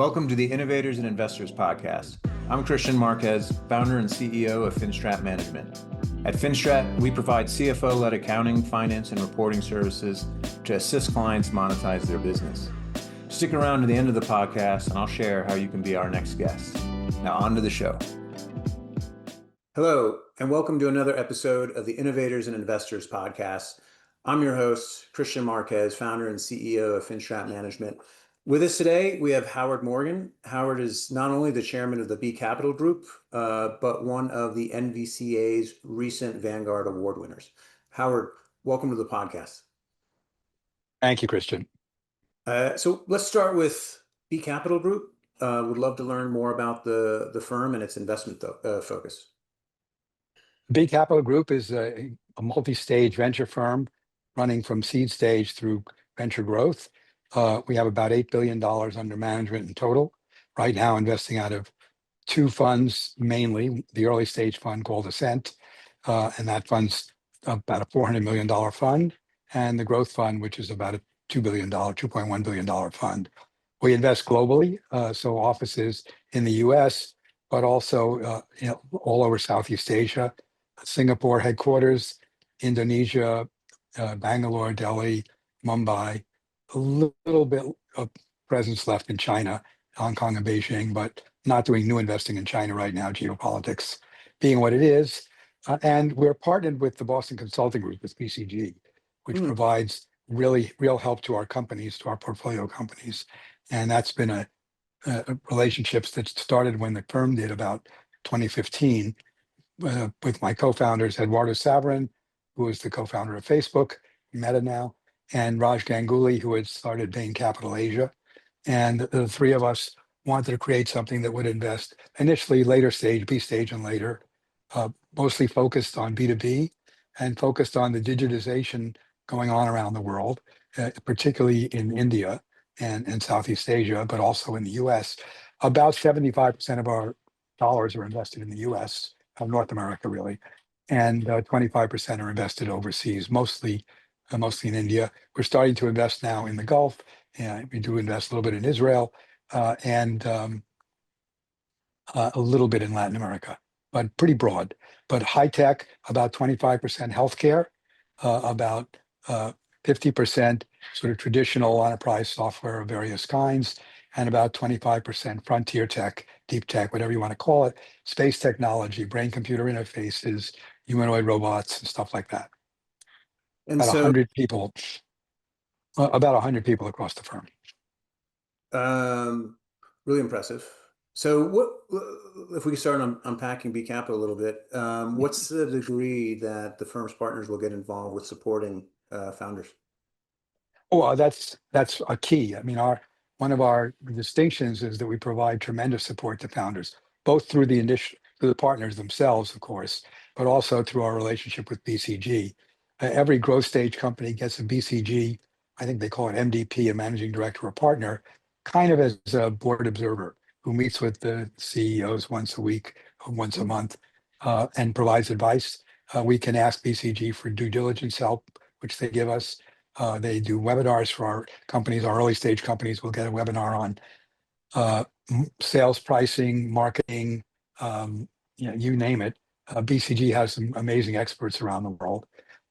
Welcome to the Innovators and Investors Podcast. I'm Kristian Marquez, founder and CEO of FinStrat Management. At FinStrat, we provide CFO-led accounting, finance, and reporting services to assist clients monetize their business. Stick around to the end of the podcast, and I'll share how you can be our next guest. Now on to the show. Hello, and welcome to another episode of the Innovators and Investors Podcast. I'm your host, Kristian Marquez, founder and CEO of FinStrat Management. With us today, we have Howard Morgan. Howard is not only the chairman of the B Capital Group, but one of the NVCA's recent Vanguard Award winners. Howard, welcome to the podcast. Thank you, Kristian. So let's start with B Capital Group. Would love to learn more about the firm and its investment focus. B Capital Group is a multi-stage venture firm running from seed stage through venture growth. We have about $8 billion under management in total. Right now, investing out of two funds, mainly the early stage fund called Ascent, and that fund's about a $400 million fund, and the growth fund, which is about a $2.1 billion fund. We invest globally, so offices in the US, but also all over Southeast Asia, Singapore headquarters, Indonesia, Bangalore, Delhi, Mumbai, a little bit of presence left in China, Hong Kong and Beijing, but not doing new investing in China right now, geopolitics being what it is. And we're partnered with the Boston Consulting Group, with BCG, which provides real help to our companies, to our portfolio companies. And that's been a relationships that started when the firm did about 2015 with my co-founders, Eduardo Saverin, who is the co-founder of Facebook, Meta now, and Raj Ganguly, who had started Bain Capital Asia. And the three of us wanted to create something that would invest initially later stage, B stage and later, mostly focused on B2B and focused on the digitization going on around the world, particularly in India and Southeast Asia, but also in the US. About 75% of our dollars are invested in the US, North America really, and 25% are invested overseas, mostly in India. We're starting to invest now in the Gulf. We do invest a little bit in Israel and a little bit in Latin America, but pretty broad. But high tech, about 25% healthcare, about 50% sort of traditional enterprise software of various kinds, and about 25% frontier tech, deep tech, whatever you want to call it, space technology, brain-computer interfaces, humanoid robots, and stuff like that. And about 100 people, across the firm. Really impressive. So what, if we start unpacking B Capital a little bit, what's the degree that the firm's partners will get involved with supporting founders? Oh, that's a key. I mean, one of our distinctions is that we provide tremendous support to founders, both through the partners themselves, of course, but also through our relationship with BCG. Every growth stage company gets a BCG, I think they call it MDP, a managing director or partner, kind of as a board observer who meets with the CEOs once a week or once a month and provides advice. We can ask BCG for due diligence help, which they give us. They do webinars for our companies. Our early stage companies will get a webinar on sales, pricing, marketing, you name it. BCG has some amazing experts around the world.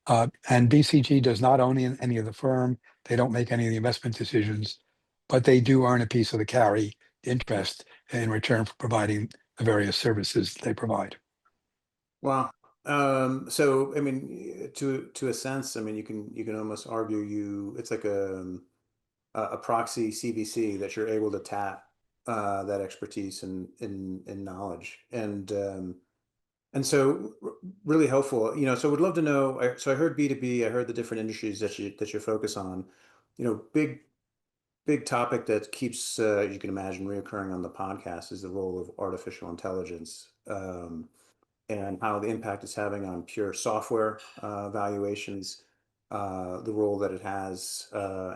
And BCG does not own any of the firm. They don't make any of the investment decisions, but they do earn a piece of the carry interest in return for providing the various services they provide. Wow. So, I mean, to a sense, I mean, you can almost argue it's like a proxy CVC that you're able to tap that expertise and knowledge. And so really helpful, so would love to know, so I heard B2B, I heard the different industries that you focus on, big topic that keeps, you can imagine, reoccurring on the podcast is the role of artificial intelligence and how the impact it's having on pure software valuations, the role that it has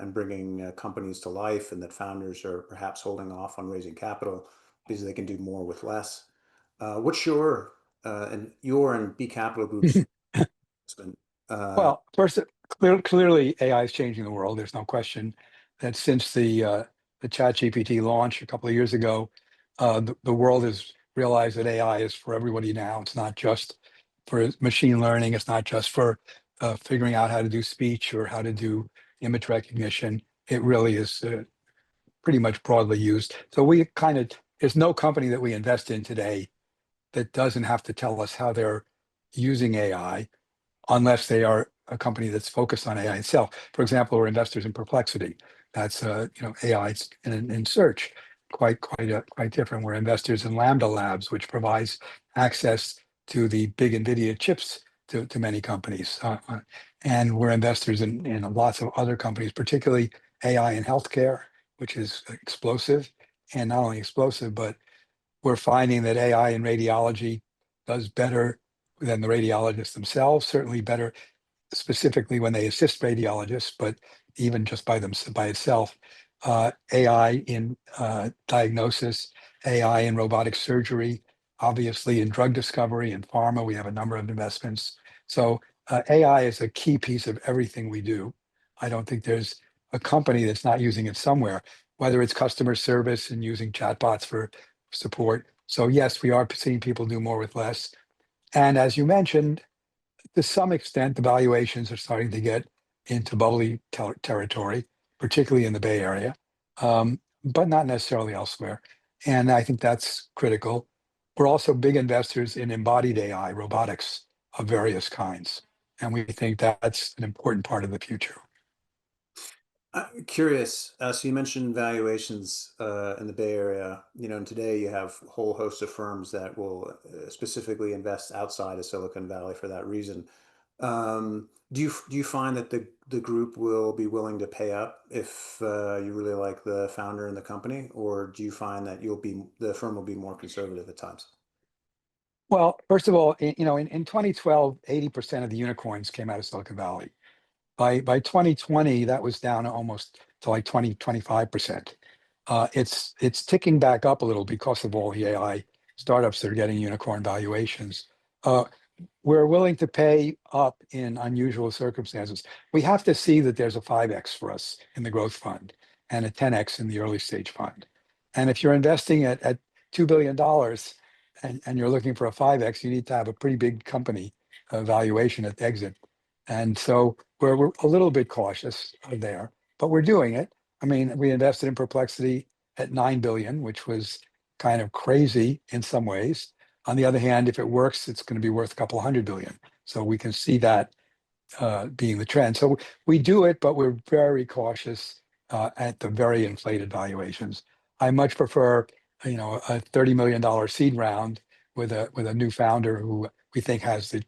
in bringing companies to life, and that founders are perhaps holding off on raising capital because they can do more with less. What's your and B Capital Group's well, first, clearly AI is changing the world. There's no question that since the the ChatGPT launch a couple of years ago, the world has realized that AI is for everybody now. It's not just for machine learning. It's not just for figuring out how to do speech or how to do image recognition. It really is pretty much broadly used. So there's no company that we invest in today that doesn't have to tell us how they're using AI, unless they are a company that's focused on AI itself. For example, we're investors in Perplexity. That's AI in search, quite different. We're investors in Lambda Labs, which provides access to the big NVIDIA chips to many companies. And we're investors in lots of other companies, particularly AI in healthcare, which is explosive. And not only explosive, but we're finding that AI in radiology does better than the radiologists themselves, certainly better specifically when they assist radiologists, but even just by itself. AI in diagnosis, AI in robotic surgery, obviously in drug discovery and pharma, we have a number of investments. So AI is a key piece of everything we do. I don't think there's a company that's not using it somewhere, whether it's customer service and using chatbots for support. So yes, we are seeing people do more with less. And as you mentioned, to some extent, the valuations are starting to get into bubbly territory, particularly in the Bay Area, but not necessarily elsewhere. And I think that's critical. We're also big investors in embodied AI, robotics of various kinds. And we think that's an important part of the future. I'm curious. So you mentioned valuations in the Bay Area. And today you have a whole host of firms that will specifically invest outside of Silicon Valley for that reason. Do you find that the group will be willing to pay up if you really like the founder and the company, or do you find that the firm will be more conservative at times? Well, first of all, in 2012, 80% of the unicorns came out of Silicon Valley. By 2020, that was down almost to like 25%. It's ticking back up a little because of all the AI startups that are getting unicorn valuations. Uh, we're willing to pay up in unusual circumstances. We have to see that there's a 5x for us in the growth fund and a 10x in the early stage fund. And if you're investing at $2 billion and you're looking for a 5x, you need to have a pretty big company valuation at the exit. And so we're a little bit cautious there, but we're doing it. I mean, we invested in Perplexity at 9 billion, which was kind of crazy in some ways. On the other hand, if it works, it's going to be worth a couple of hundred billion. So we can see that being the trend. So we do it, but we're very cautious at the very inflated valuations. I much prefer, a $30 million seed round with a new founder who we think has the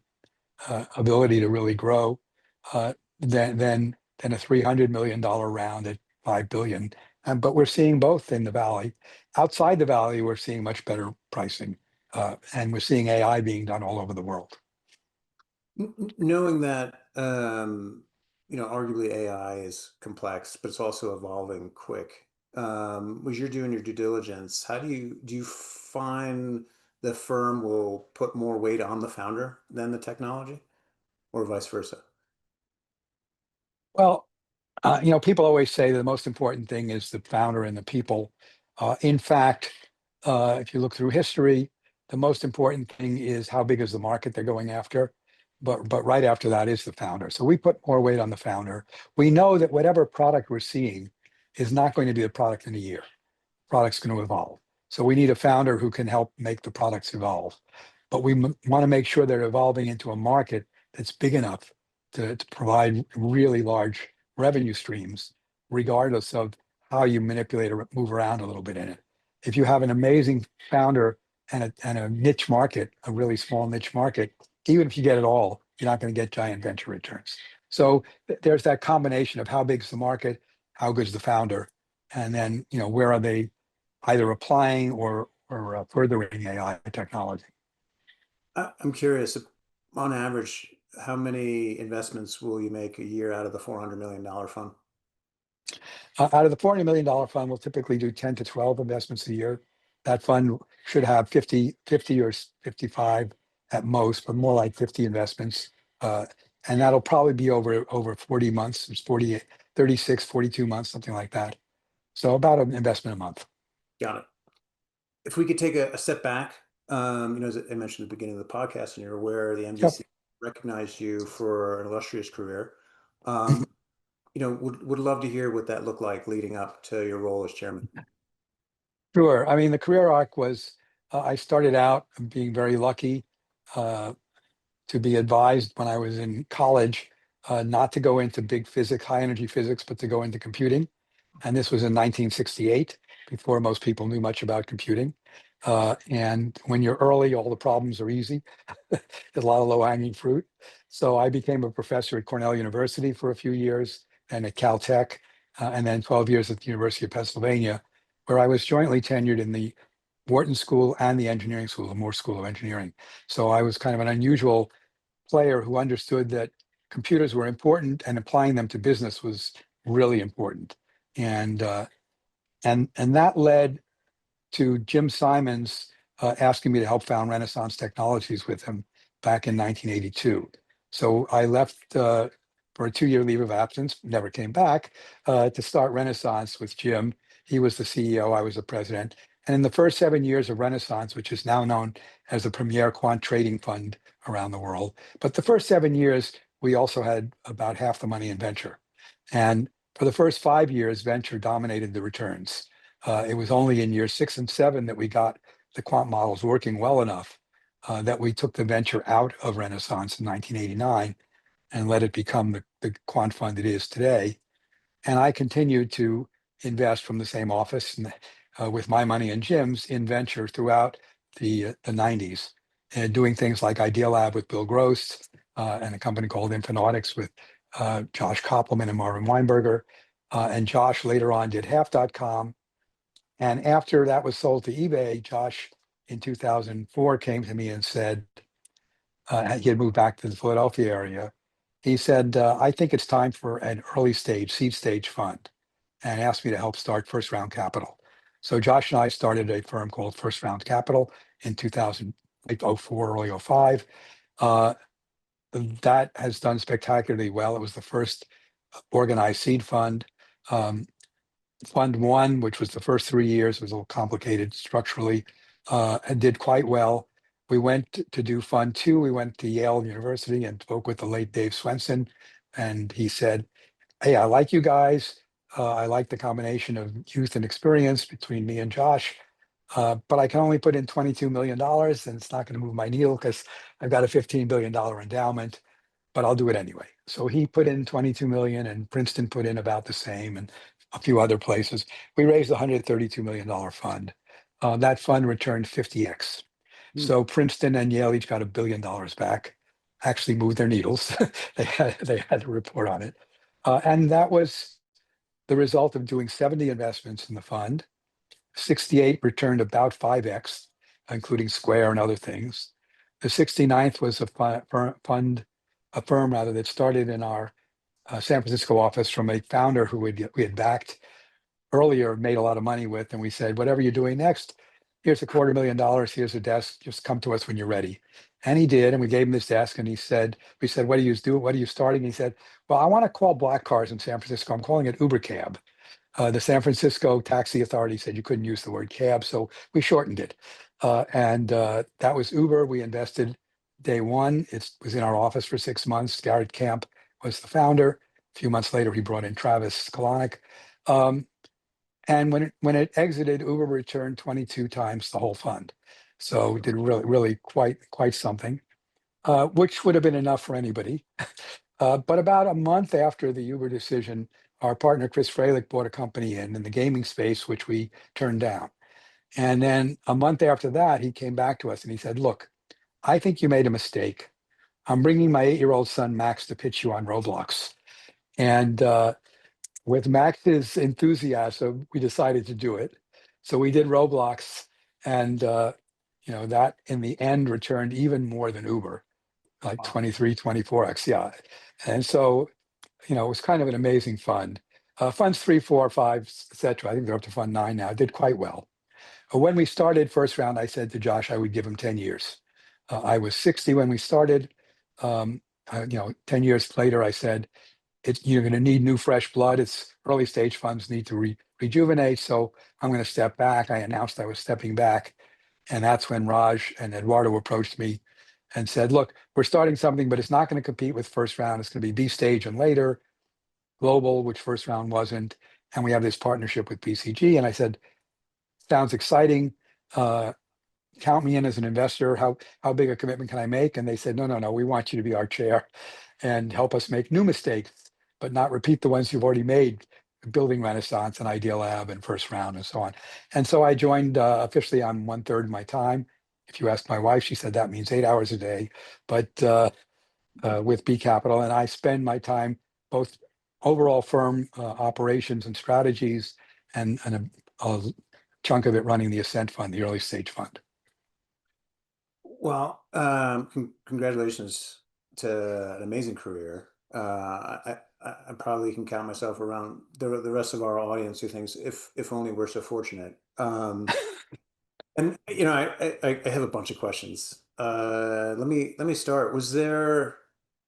ability to really grow than a $300 million round at 5 billion. But we're seeing both in the Valley. Outside the Valley, we're seeing much better pricing. And we're seeing AI being done all over the world. Knowing that, arguably AI is complex, but it's also evolving quick. As you're doing your due diligence, how do you find the firm will put more weight on the founder than the technology, or vice versa? Well, people always say the most important thing is the founder and the people. In fact, if you look through history, the most important thing is how big is the market they're going after. But right after that is the founder. So we put more weight on the founder. We know that whatever product we're seeing is not going to be a product in a year. Product's going to evolve. So we need a founder who can help make the products evolve. But we want to make sure they're evolving into a market that's big enough to provide really large revenue streams, regardless of how you manipulate or move around a little bit in it. If you have an amazing founder and a niche market, a really small niche market, even if you get it all, you're not going to get giant venture returns. So there's that combination of how big is the market, how good is the founder, and then where are they either applying or furthering AI technology. I'm curious, on average, how many investments will you make a year out of the $400 million fund? Out of the $400 million fund, we'll typically do 10 to 12 investments a year. That fund should have 50 or 55 at most, but more like 50 investments. And that'll probably be over 40 months. It's 48, 36, 42 months, something like that. So about an investment a month. Got it. If we could take a step back, as I mentioned at the beginning of the podcast, and you're aware the Yep. NVCA recognized you for an illustrious career. Would love to hear what that looked like leading up to your role as chairman. Sure. I mean, the career arc was, I started out being very lucky uh, to be advised when I was in college not to go into big physics, high energy physics, but to go into computing. And this was in 1968, before most people knew much about computing. And when you're early, all the problems are easy. There's a lot of low-hanging fruit. So I became a professor at Cornell University for a few years and at Caltech, and then 12 years at the University of Pennsylvania, where I was jointly tenured in the Wharton School and the Engineering School, the Moore School of Engineering. So I was kind of an unusual player who understood that computers were important and applying them to business was really important. And that led to Jim Simons asking me to help found Renaissance Technologies with him back in 1982. So I left for a 2-year leave of absence, never came back, to start Renaissance with Jim. He was the CEO, I was the president. And in the first 7 years of Renaissance, which is now known as the premier quant trading fund around the world, but the first 7 years, we also had about half the money in venture. And for the first 5 years, venture dominated the returns. It was only in year 6 and 7 that we got the quant models working well enough that we took the venture out of Renaissance in 1989 and let it become the quant fund it is today. And I continued to invest from the same office and, with my money and Jim's in venture throughout the 90s, and doing things like Idea Lab with Bill Gross and a company called Infonautics with Josh Koppelman and Marvin Weinberger. And Josh later on did Half.com. And after that was sold to eBay, Josh in 2004 came to me and said, he had moved back to the Philadelphia area. He said, I think it's time for an early stage, seed stage fund, and asked me to help start First Round Capital. So Josh and I started a firm called First Round Capital in 2004, early 05. That has done spectacularly well. It was the first organized seed fund. Fund one, which was the first 3 years, was a little complicated structurally, and did quite well. We went to do fund two. We went to Yale University and spoke with the late Dave Swenson. And he said, hey, I like you guys. I like the combination of youth and experience between me and Josh. But I can only put in $22 million and it's not going to move my needle because I've got a $15 billion endowment, but I'll do it anyway. So he put in 22 million and Princeton put in about the same and a few other places. We raised a $132 million fund. That fund returned 50x. Hmm. So Princeton and Yale each got $1 billion back, actually moved their needles. They had to report on it. And that was the result of doing 70 investments in the fund. 68 returned about 5x, including Square and other things. The 69th was a firm rather that started in our San Francisco office from a founder who we had backed earlier, made a lot of money with, and we said, whatever you're doing next, here's $250,000, here's a desk, just come to us when you're ready. And he did, and we gave him this desk, and we said, what do you do? What are you starting? And he said, well, I want to call black cars in San Francisco. I'm calling it Uber Cab. The San Francisco Taxi Authority said you couldn't use the word cab, so we shortened it. And that was Uber. We invested day one. It was in our office for 6 months. Garrett Camp was the founder. A few months later, he brought in Travis Kalanick. And when it exited, Uber returned 22 times the whole fund. So did really quite something, which would have been enough for anybody. But about a month after the Uber decision, our partner Chris Fralick bought a company in the gaming space, which we turned down. And then a month after that, he came back to us and he said, look, I think you made a mistake. I'm bringing my 8-year-old son, Max, to pitch you on Roblox. And with Max's enthusiasm, we decided to do it. So we did Roblox, and that in the end returned even more than Uber, like 23, 24x. Yeah. And so, it was kind of an amazing fund. Funds 3, 4, 5, etc. I think they're up to fund 9 now. Did quite well. When we started First Round, I said to Josh, I would give him 10 years. I was 60 when we started. 10 years later, I said, you're going to need new fresh blood. It's early stage funds need to rejuvenate. So I'm going to step back. I announced I was stepping back. And that's when Raj and Eduardo approached me and said, look, we're starting something, but it's not going to compete with first round. It's going to be B stage and later, global, which first round wasn't. And we have this partnership with BCG. And I said, sounds exciting. Count me in as an investor. How big a commitment can I make? And they said, no, we want you to be our chair and help us make new mistakes, but not repeat the ones you've already made, building Renaissance and Idea Lab and first round and so on. And so I joined officially on 1/3 of my time. If you ask my wife, she said that means 8 hours a day, but with B Capital. And I spend my time both overall firm operations and strategies and a chunk of it running the Ascent Fund, the early stage fund. Well, congratulations to an amazing career. I probably can count myself around the rest of our audience who thinks if only we're so fortunate. And I have a bunch of questions. Let me start. Was there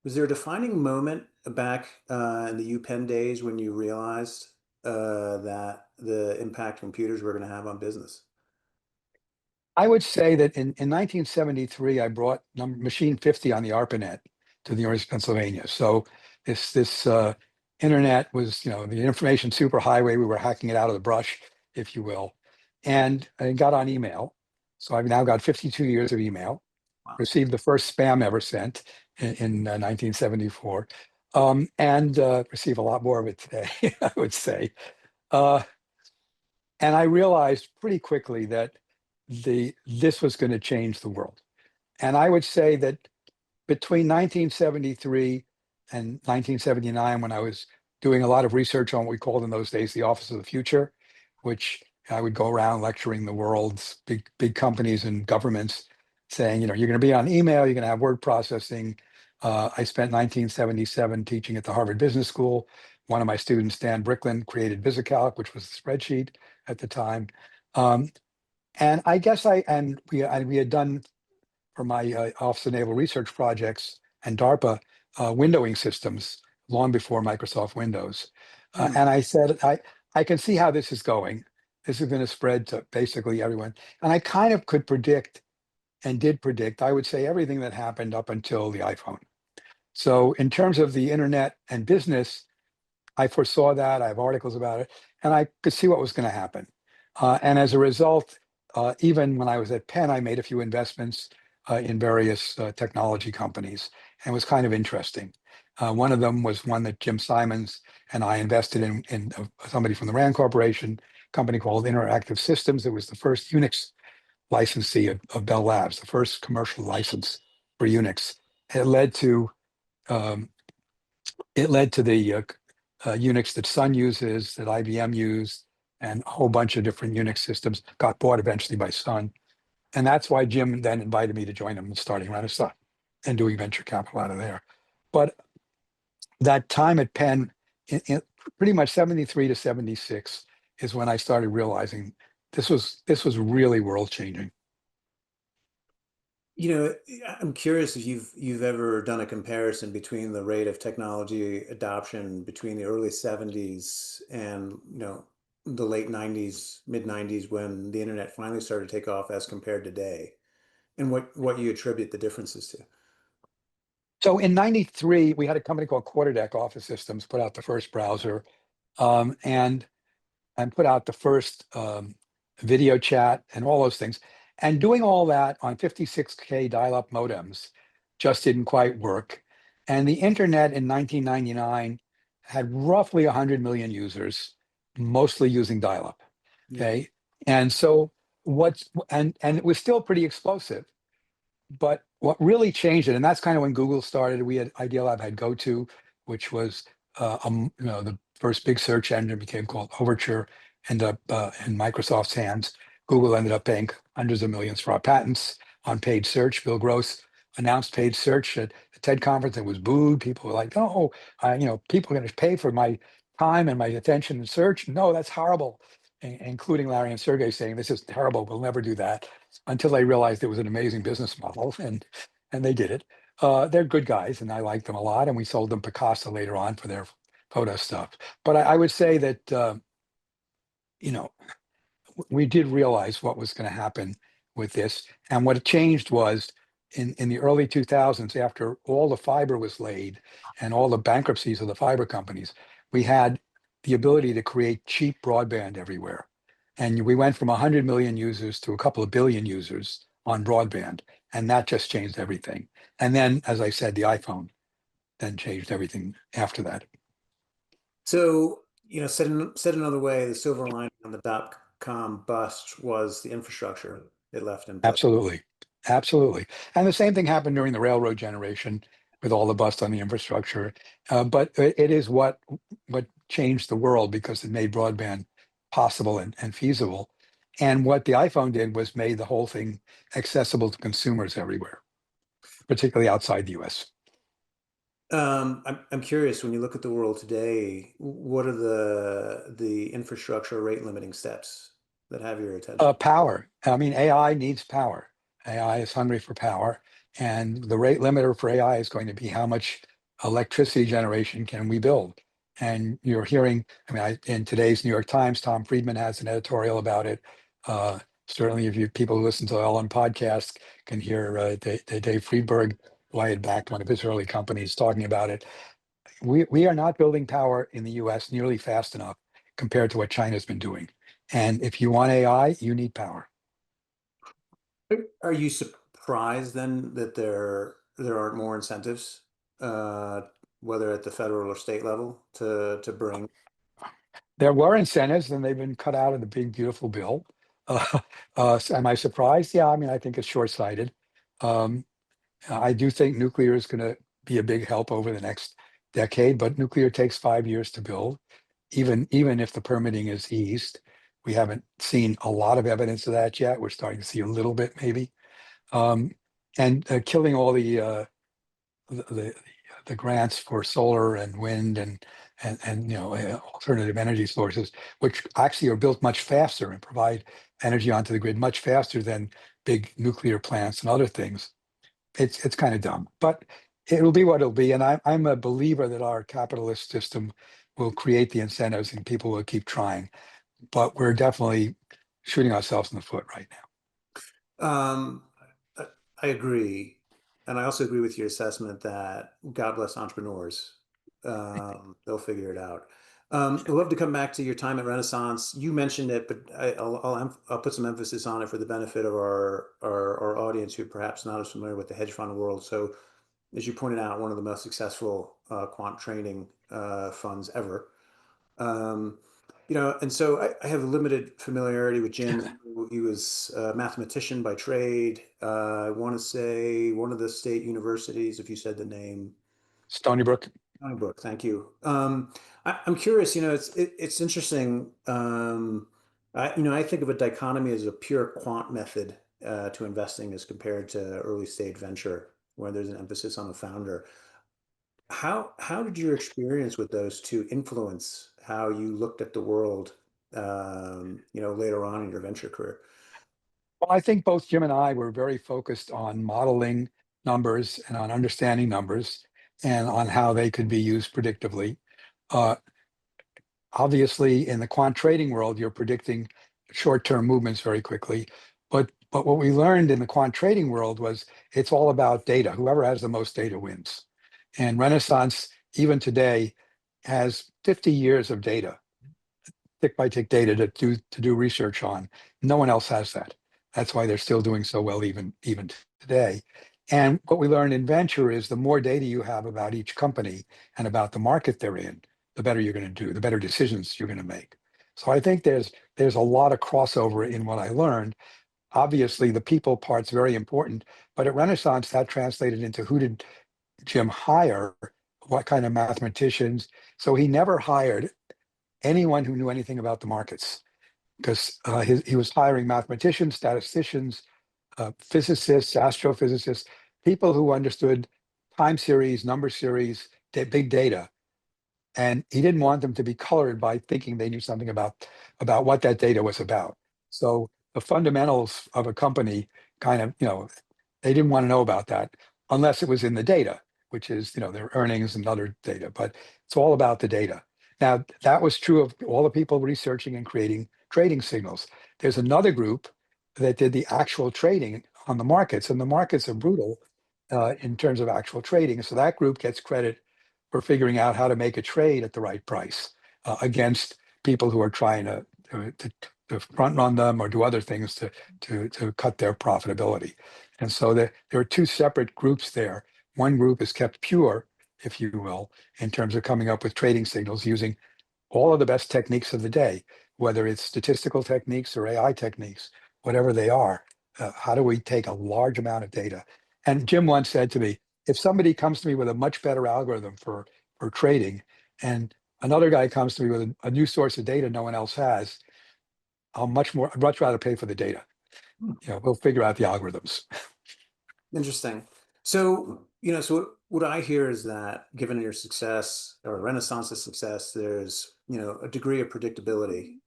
a defining moment back in the UPenn days when you realized that the impact computers were going to have on business? I would say that in 1973, I brought machine 50 on the ARPANET to the University of Pennsylvania. So this internet was, the information superhighway. We were hacking it out of the brush, if you will, and I got on email. So I've now got 52 years of email. Wow. Received the first spam ever sent in 1974, and receive a lot more of it today, I would say. Uh, and I realized pretty quickly that this was going to change the world. And I would say that between 1973 and 1979, when I was doing a lot of research on what we called in those days the Office of the Future, which I would go around lecturing the world's big companies and governments, saying, you're going to be on email, you're going to have word processing. I spent 1977 teaching at the Harvard Business School. One of my students, Dan Bricklin, created VisiCalc, which was the spreadsheet at the time. And I guess we had done for my Office of Naval Research projects and DARPA windowing systems long before Microsoft Windows. And I said, I can see how this is going. This is going to spread to basically everyone. And I kind of could predict and did predict, I would say, everything that happened up until the iPhone. So in terms of the internet and business, I foresaw that. I have articles about it, and I could see what was going to happen. And as a result, even when I was at Penn, I made a few investments in various technology companies, and it was kind of interesting. One of them was one that Jim Simons and I invested in somebody from the Rand Corporation, a company called Interactive Systems. It was the first Unix licensee of Bell Labs, the first commercial license for Unix. It led to the Unix that Sun uses, that IBM used, and a whole bunch of different Unix systems got bought eventually by Sun. And that's why Jim then invited me to join him in starting Renaissance and doing venture capital out of there. But that time at Penn, in pretty much 73 to 76, is when I started realizing this was really world changing. I'm curious if you've ever done a comparison between the rate of technology adoption between the early 70s and, the late 90s, mid 90s when the internet finally started to take off as compared to today, and what you attribute the differences to. So in 93, we had a company called Quarterdeck Office Systems put out the first browser, and put out the first video chat and all those things. And doing all that on 56K dial-up modems just didn't quite work. And the internet in 1999 had roughly 100 million users, mostly using dial-up. Okay. And so and it was still pretty explosive. But what really changed it, and that's kind of when Google started. We had Idea Lab had GoTo, which was the first big search engine, became called Overture, ended up in Microsoft's hands. Google ended up paying hundreds of millions for our patents on paid search. Bill Gross announced paid search at the TED conference. It was booed. People were like, "Oh, people are going to pay for my time and my attention in search. No, that's horrible." Including Larry and Sergey saying, "This is terrible. We'll never do that." Until they realized it was an amazing business model, and they did it. They're good guys, and I like them a lot. And we sold them Picasa later on for their photo stuff. But I would say that, you know, we did realize what was going to happen with this. And what changed was in the early 2000s, after all the fiber was laid and all the bankruptcies of the fiber companies, we had the ability to create cheap broadband everywhere. And we went from 100 million users to a couple of billion users on broadband. And that just changed everything. And then, as I said, the iPhone then changed everything after that. So, said another way, the silver lining on the dot-com bust was the infrastructure it left in place. Absolutely. Absolutely. And the same thing happened during the railroad generation with all the bust on the infrastructure. But it is what changed the world because it made broadband possible and feasible. And what the iPhone did was made the whole thing accessible to consumers everywhere, particularly outside the US. I'm curious, when you look at the world today, what are the infrastructure rate limiting steps that have your attention? Power. I mean, AI needs power. AI is hungry for power. And the rate limiter for AI is going to be how much electricity generation can we build? And you're hearing, I mean, in today's New York Times, Tom Friedman has an editorial about it. Certainly, if you people who listen to the Ellen podcast can hear Dave Friedberg, who I had backed one of his early companies, talking about it. We are not building power in the US nearly fast enough compared to what China's been doing. And if you want AI, you need power. Are you surprised then that there aren't more incentives, uh, whether at the federal or state level, to bring? There were incentives, and they've been cut out of the big, beautiful bill. Uh, am I surprised? Yeah, I mean, I think it's short-sighted. Um, I do think nuclear is going to be a big help over the next decade, but nuclear takes 5 years to build. Even if the permitting is eased, we haven't seen a lot of evidence of that yet. We're starting to see a little bit, maybe. Um, and killing all the the grants for solar and wind and alternative energy sources, which actually are built much faster and provide energy onto the grid much faster than big nuclear plants and other things. It's kind of dumb, but it'll be what it'll be. And I'm a believer that our capitalist system will create the incentives and people will keep trying. But we're definitely shooting ourselves in the foot right now. Um, I I agree, and I also agree with your assessment that God bless entrepreneurs. They'll figure it out. I'd love to come back to your time at Renaissance. You mentioned it, but I'll put some emphasis on it for the benefit of our audience who perhaps not as familiar with the hedge fund world. So, as you pointed out, one of the most successful quant training funds ever. Um, and so I have a limited familiarity with Jim. He was a mathematician by trade. I want to say one of the state universities, if you said the name. Stony Brook. Stony Brook, thank you. I'm curious, it's interesting. I think of a dichotomy as a pure quant method to investing as compared to early stage venture, where there's an emphasis on the founder. How did your experience with those two influence how you looked at the world, later on in your venture career? Well, I think both Jim and I were very focused on modeling numbers and on understanding numbers and on how they could be used predictively. Uh, Obviously, in the quant trading world, you're predicting short-term movements very quickly. But what we learned in the quant trading world was it's all about data. Whoever has the most data wins. And Renaissance, even today, has 50 years of data, tick by tick data to do research on. No one else has that. That's why they're still doing so well even today. And what we learned in venture is the more data you have about each company and about the market they're in, the better you're going to do, the better decisions you're going to make. So I think there's a lot of crossover in what I learned. Obviously, the people part's very important, but at Renaissance, that translated into who did Jim hire, what kind of mathematicians. So he never hired anyone who knew anything about the markets because he was hiring mathematicians, statisticians, physicists, astrophysicists, people who understood time series, number series, big data. And he didn't want them to be colored by thinking they knew something about what that data was about. So the fundamentals of a company kind of, they didn't want to know about that unless it was in the data. which is, their earnings and other data, but it's all about the data. Now, that was true of all the people researching and creating trading signals. There's another group that did the actual trading on the markets, and the markets are brutal in terms of actual trading. So that group gets credit for figuring out how to make a trade at the right price against people who are trying to front run them or do other things to cut their profitability. And so there are two separate groups there. One group is kept pure, if you will, in terms of coming up with trading signals using all of the best techniques of the day, whether it's statistical techniques or AI techniques, whatever they are. How do we take a large amount of data? And Jim once said to me, if somebody comes to me with a much better algorithm for trading, and another guy comes to me with a new source of data no one else has, I'd much rather pay for the data. We'll figure out the algorithms. Interesting. So, so what I hear is that given your success or renaissance of success, there's, a degree of predictability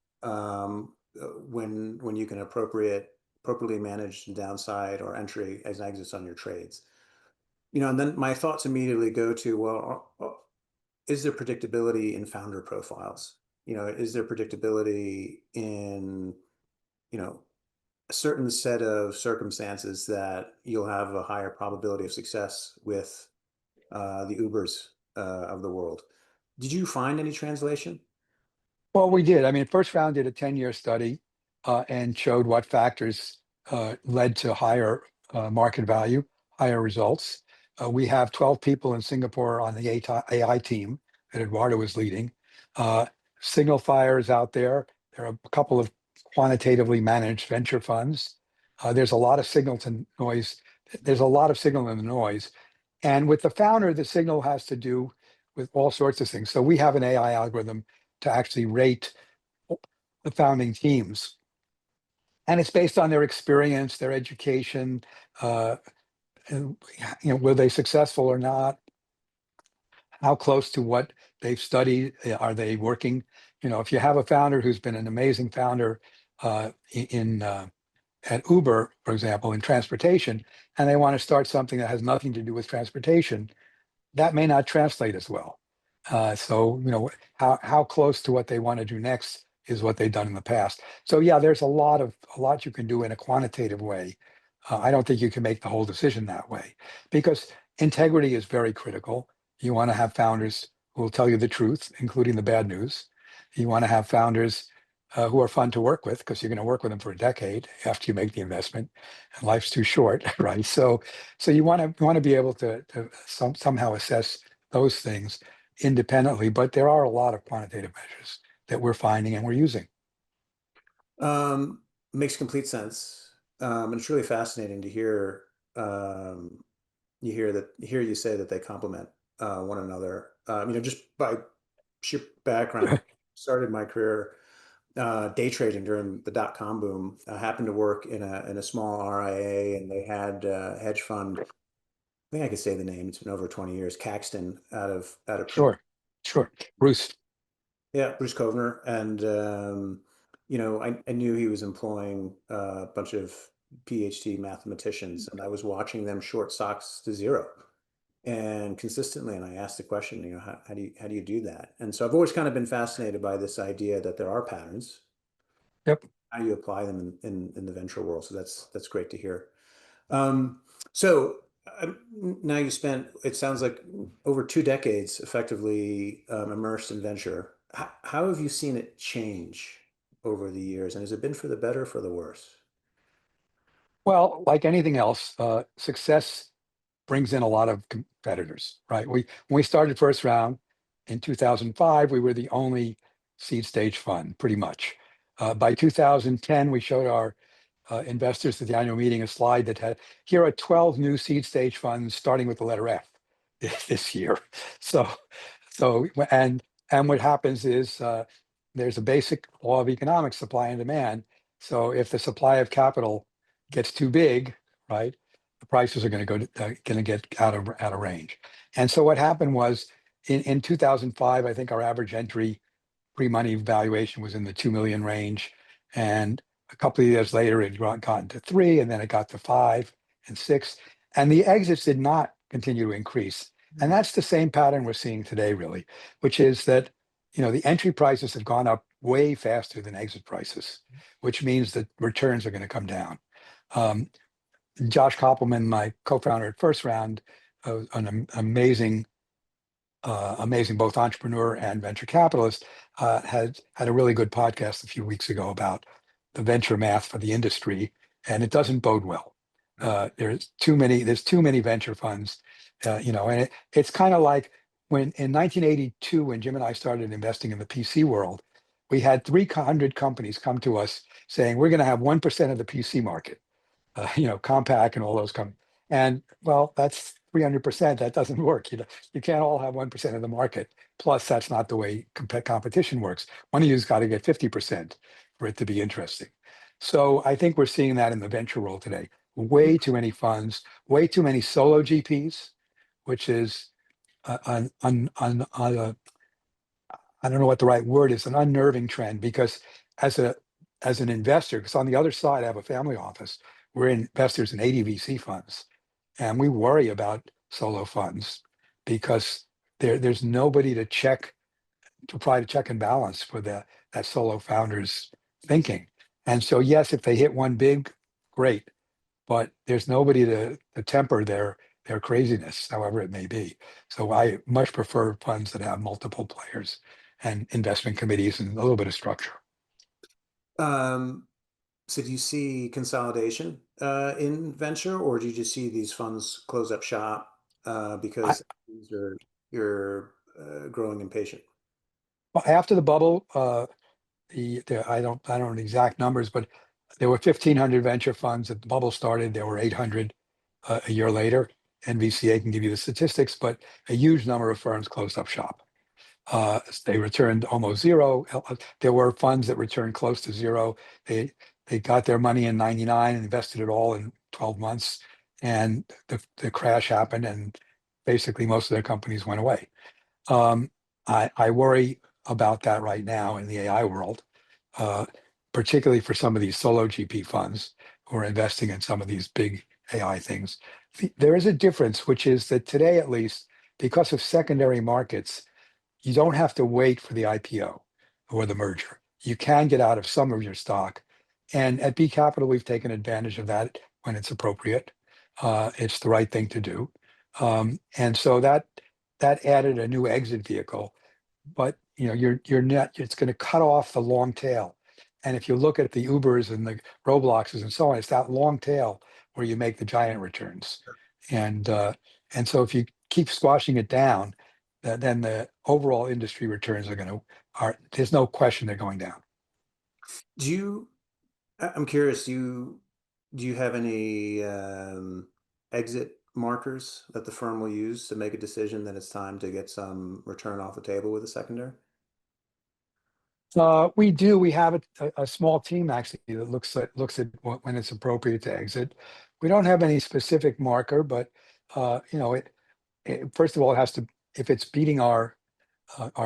when you can appropriately manage the downside or entry as exits on your trades. And then my thoughts immediately go to, well, is there predictability in founder profiles? Is there predictability in, a certain set of circumstances that you'll have a higher probability of success with the Ubers of the world? Did you find any translation? Well, we did. I mean, first round did a 10-year study and showed what factors led to higher market value, higher results. We have 12 people in Singapore on the AI team that Eduardo was leading. Signal fires out there. There are a couple of quantitatively managed venture funds. There's a lot of signal to noise. There's a lot of signal in the noise. And with the founder, the signal has to do with all sorts of things. So we have an AI algorithm to actually rate the founding teams. And it's based on their experience, their education, and, were they successful or not? How close to what they've studied are they working? If you have a founder who's been an amazing founder at Uber, for example, in transportation, and they want to start something that has nothing to do with transportation, that may not translate as well. So, how close to what they want to do next is what they've done in the past. So yeah, there's a lot you can do in a quantitative way. I don't think you can make the whole decision that way because integrity is very critical. You want to have founders who will tell you the truth, including the bad news. You want to have founders who are fun to work with because you're going to work with them for a decade after you make the investment, and life's too short, right? So you want to be able to somehow assess those things independently, but there are a lot of quantitative measures that we're finding and we're using. Makes complete sense. And it's really fascinating to hear hear you say that they complement one another. Just by sheer background, started my career day trading during the dot-com boom. I happened to work in a small RIA, and they had a hedge fund. I think I could say the name. It's been over 20 years. Caxton out of Sure. Bruce. Yeah, Bruce Kovner, and I knew he was employing a bunch of PhD mathematicians, and I was watching them short stocks to zero and consistently. And I asked the question, how do you do that? And so I've always kind of been fascinated by this idea that there are patterns. Yep. How you apply them in the venture world. So that's great to hear. So now you spent, it sounds like, over 2 decades effectively immersed in venture. How have you seen it change over the years? And has it been for the better or for the worse? Well, like anything else, success brings in a lot of competitors, right? When we started first round in 2005, we were the only seed stage fund, pretty much. By 2010, we showed our investors at the annual meeting a slide that had, here are 12 new seed stage funds starting with the letter F this year. So, and what happens is there's a basic law of economics, supply and demand. So if the supply of capital gets too big, right, the prices are going to get out of range. And so what happened was in 2005, I think our average entry pre-money valuation was in the 2 million range. And a couple of years later, it gotten to 3, and then it got to 5 and 6. And the exits did not continue to increase. And that's the same pattern we're seeing today, really, which is that, the entry prices have gone up way faster than exit prices, which means that returns are going to come down. Um, Josh Koppelman, my co-founder at First Round, amazing both entrepreneur and venture capitalist, had a really good podcast a few weeks ago about the venture math for the industry, and it doesn't bode well. There's too many venture funds, and it's kind of like when in 1982, when Jim and I started investing in the PC world, we had 300 companies come to us saying, we're going to have 1% of the PC market, Compaq and all those come. And well, that's 300%. That doesn't work. You can't all have 1% of the market. Plus, that's not the way competition works. One of you's got to get 50% for it to be interesting. So I think we're seeing that in the venture world today. Way too many funds, way too many solo GPs, which is I don't know what the right word is, an unnerving trend, because as an investor, because on the other side, I have a family office, we're investors in 80 VC funds, and we worry about solo funds because there's nobody to provide a check and balance for that solo founder's thinking. And so, yes, if they hit one big, great, but there's nobody to temper their craziness, however it may be. So I much prefer funds that have multiple players and investment committees and a little bit of structure. Um, so do you see consolidation in venture, or do you just see these funds close up shop I, because you're growing impatient? After the bubble, I don't know the exact numbers, but there were 1,500 venture funds at the bubble started. There were 800 a year later. NVCA can give you the statistics, but a huge number of firms closed up shop. They returned almost zero. There were funds that returned close to zero. They got their money in 99 and invested it all in 12 months. And the crash happened, and basically most of their companies went away. Um, I worry about that right now in the AI world, uh, particularly for some of these solo GP funds who are investing in some of these big AI things. There is a difference, which is that today, at least, because of secondary markets, you don't have to wait for the IPO or the merger. You can get out of some of your stock. And at B Capital, we've taken advantage of that when it's appropriate. It's the right thing to do. And so that added a new exit vehicle. But you're net, it's going to cut off the long tail. And if you look at the Ubers and the Robloxes and so on, it's that long tail where you make the giant returns. And and so if you keep squashing it down, then the overall industry returns there's no question they're going down. Do you, I'm curious, do you have any exit markers that the firm will use to make a decision that it's time to get some return off the table with a secondary? We do. We have a small team actually that looks at when it's appropriate to exit. We don't have any specific marker, but first of all, it has to, if it's beating our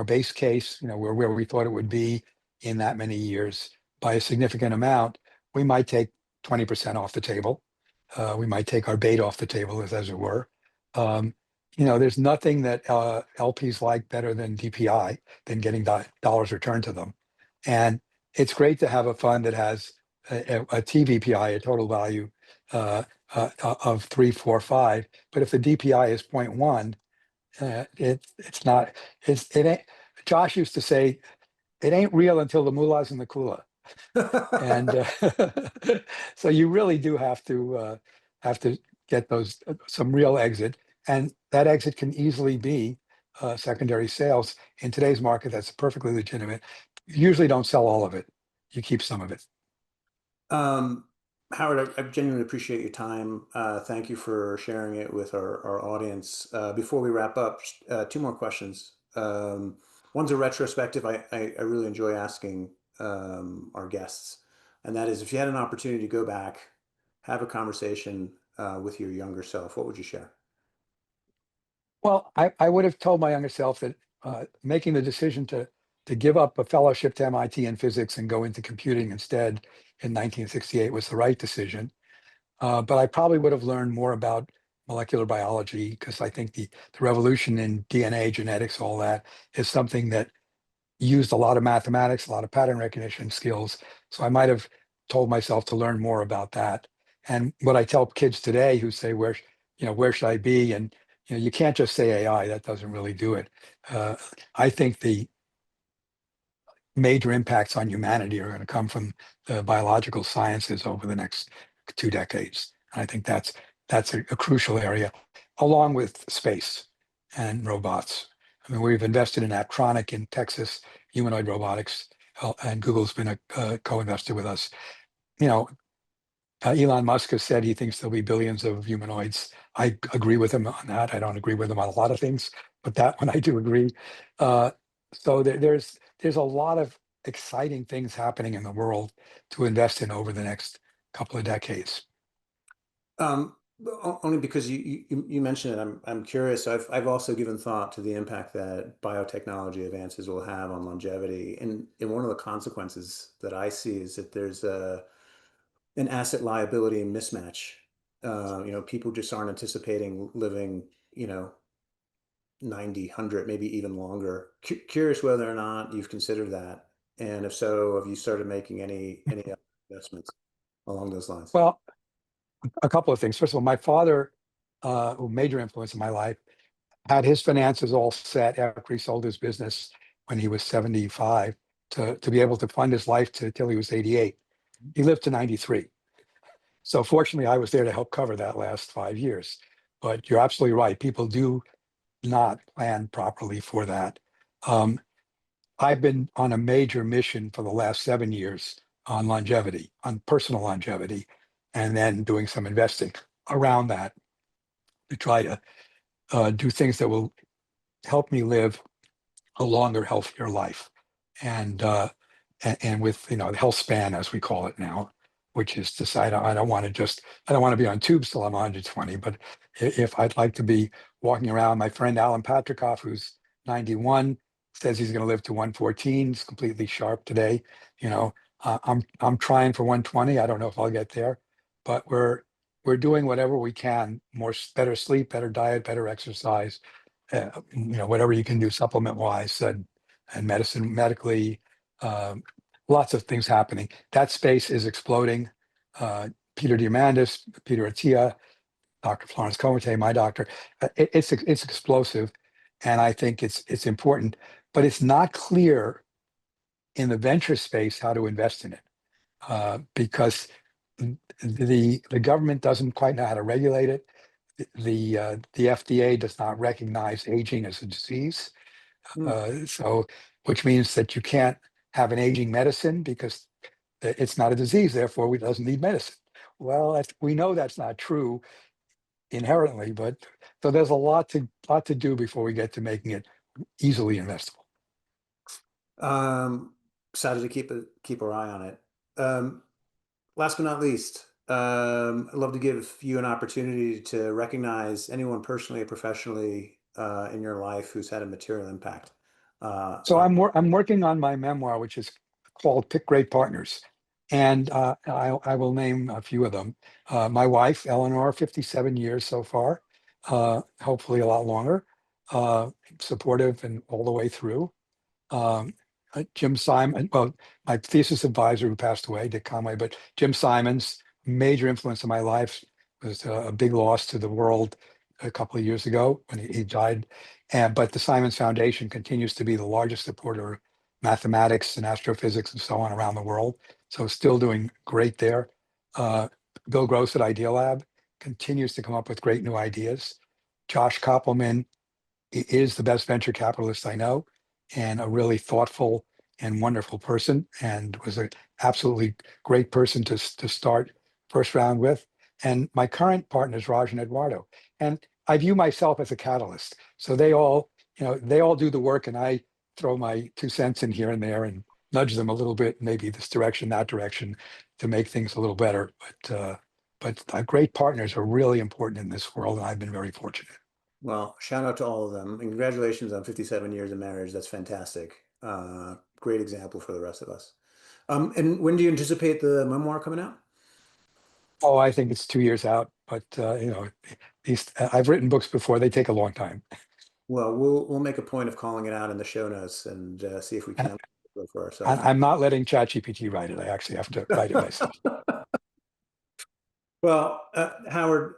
base case, where we thought it would be in that many years by a significant amount, we might take 20% off the table. We might take our bait off the table, as it were. Um, there's nothing that LPs like better than DPI, than getting dollars returned to them. And it's great to have a fund that has a TVPI, a total value of 3, 4, 5. But if the DPI is 0.1, it's not, it ain't, Josh used to say, it ain't real until the moolah's in the coolah. And so you really do have to get those some real exit, and that exit can easily be secondary sales. In today's market, that's perfectly legitimate. Usually don't sell all of it. You keep some of it. Um, Howard, I genuinely appreciate your time. Thank you for sharing it with our audience. Before we wrap up, two more questions. One's a retrospective I really enjoy asking our guests, and that is if you had an opportunity to go back, have a conversation with your younger self, what would you share? Well, I would have told my younger self that making the decision to give up a fellowship to MIT in physics and go into computing instead in 1968 was the right decision. But I probably would have learned more about molecular biology, because I think the revolution in DNA, genetics, all that is something that used a lot of mathematics, a lot of pattern recognition skills. So I might have told myself to learn more about that. And what I tell kids today who say, where should I be? And, you can't just say AI, that doesn't really do it. I think the major impacts on humanity are going to come from the biological sciences over the next 2 decades. And I think that's a crucial area, along with space and robots. I mean, we've invested in Aptronic in Texas, humanoid robotics, and Google's been a co-investor with us. You know, Elon Musk has said he thinks there'll be billions of humanoids. I agree with him on that. I don't agree with him on a lot of things, but that one I do agree. Uh, so there's a lot of exciting things happening in the world to invest in over the next couple of decades. Only because you mentioned it, I'm curious. I've also given thought to the impact that biotechnology advances will have on longevity, and one of the consequences that I see is that there's an asset liability mismatch. People just aren't anticipating living, 90, 100, maybe even longer. Curious whether or not you've considered that, and if so, have you started making any investments along those lines? Well, a couple of things. First of all, my father, a major influence in my life, had his finances all set after he sold his business when he was 75 to be able to fund his life till he was 88. He lived to 93. So fortunately, I was there to help cover that last 5 years. But you're absolutely right. People do not plan properly for that. Um, I've been on a major mission for the last 7 years on longevity, on personal longevity, and then doing some investing around that to try to do things that will help me live a longer, healthier life. And and with the health span, as we call it now, which is to say, I don't want to be on tubes till I'm 120, but if I'd like to be walking around, my friend Alan Patrikoff, who's 91, says he's going to live to 114. He's completely sharp today. I'm trying for 120. I don't know if I'll get there, but we're doing whatever we can, better sleep, better diet, better exercise, whatever you can do supplement wise and medically, um, lots of things happening. That space is exploding. Peter Diamandis, Peter Attia, Dr. Florence Comite, my doctor, it's explosive, and I think it's important, but it's not clear in the venture space how to invest in it, because the government doesn't quite know how to regulate it. The FDA does not recognize aging as a disease, Hmm. so which means that you can't have an aging medicine because it's not a disease, therefore it doesn't need medicine. Well, we know that's not true inherently, but so there's a lot to do before we get to making it easily investable. Um, Excited to keep our eye on it. Last but not least, I'd love to give you an opportunity to recognize anyone personally or professionally in your life who's had a material impact. So I'm working on my memoir, which is called Pick Great Partners, and I will name a few of them. My wife, Eleanor, 57 years so far, hopefully a lot longer, supportive and all the way through. Um, Jim Simon, well, my thesis advisor who passed away, Dick Conway, but Jim Simons, major influence in my life, was a big loss to the world a couple of years ago when he died. But the Simons Foundation continues to be the largest supporter of mathematics and astrophysics and so on around the world. So still doing great there. Uh, Bill Gross at Idea Lab continues to come up with great new ideas. Josh Koppelman is the best venture capitalist I know, and a really thoughtful and wonderful person, and was an absolutely great person to start first round with. And my current partner is Raj and Eduardo, and I view myself as a catalyst. So they all do the work, and I throw my 2 cents in here and there and nudge them a little bit, maybe this direction, that direction, to make things a little better. But great partners are really important in this world, and I've been very fortunate. Well, shout out to all of them, and congratulations on 57 years of marriage. That's fantastic. Great example for the rest of us. And when do you anticipate the memoir coming out? Oh, I think it's 2 years out. but I've written books before. They take a long time. Well, we'll make a point of calling it out in the show notes and see if we can go for ourselves. I'm not letting ChatGPT write it. I actually have to write it myself. Well, Howard,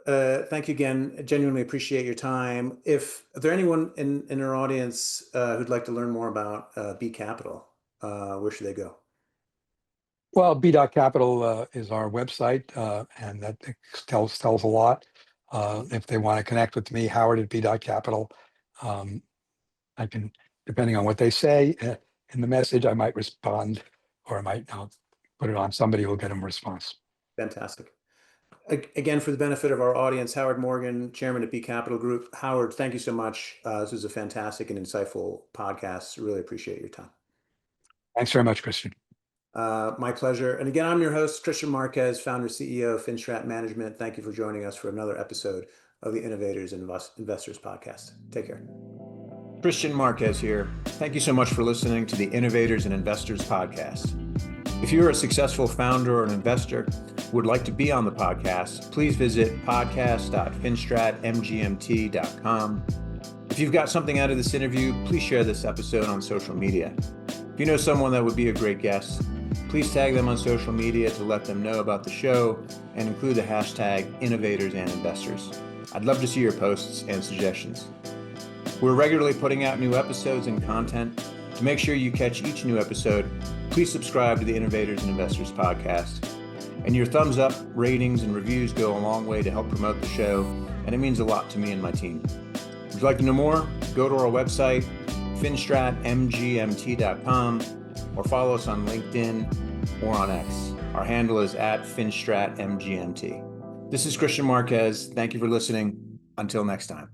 thank you again. I genuinely appreciate your time. If there anyone in our audience who'd like to learn more about B Capital, where should they go? Well, B.Capital is our website, and that tells a lot. If they want to connect with me, Howard at B.Capital, I can, depending on what they say in the message, I might respond, or I might put it on somebody who will get them a response. Fantastic. Again, for the benefit of our audience, Howard Morgan, Chairman at B Capital Group. Howard, thank you so much. This was a fantastic and insightful podcast. Really appreciate your time. Thanks very much, Kristian. My pleasure. And again, I'm your host, Kristian Marquez, founder, CEO of FinStrat Management. Thank you for joining us for another episode of the Innovators Investors Podcast. Take care. Kristian Marquez here. Thank you so much for listening to the Innovators and Investors Podcast. If you're a successful founder or an investor who would like to be on the podcast, please visit podcast.finstratmgmt.com. If you've got something out of this interview, please share this episode on social media. If you know someone that would be a great guest, please tag them on social media to let them know about the show and include the hashtag Innovators and Investors. I'd love to see your posts and suggestions. We're regularly putting out new episodes and content. To make sure you catch each new episode, please subscribe to the Innovators and Investors Podcast. And your thumbs up, ratings, and reviews go a long way to help promote the show, and it means a lot to me and my team. Would you like to know more? Go to our website, finstratmgmt.com, or follow us on LinkedIn or on X. Our handle is @finstratmgmt. This is Kristian Marquez. Thank you for listening. Until next time.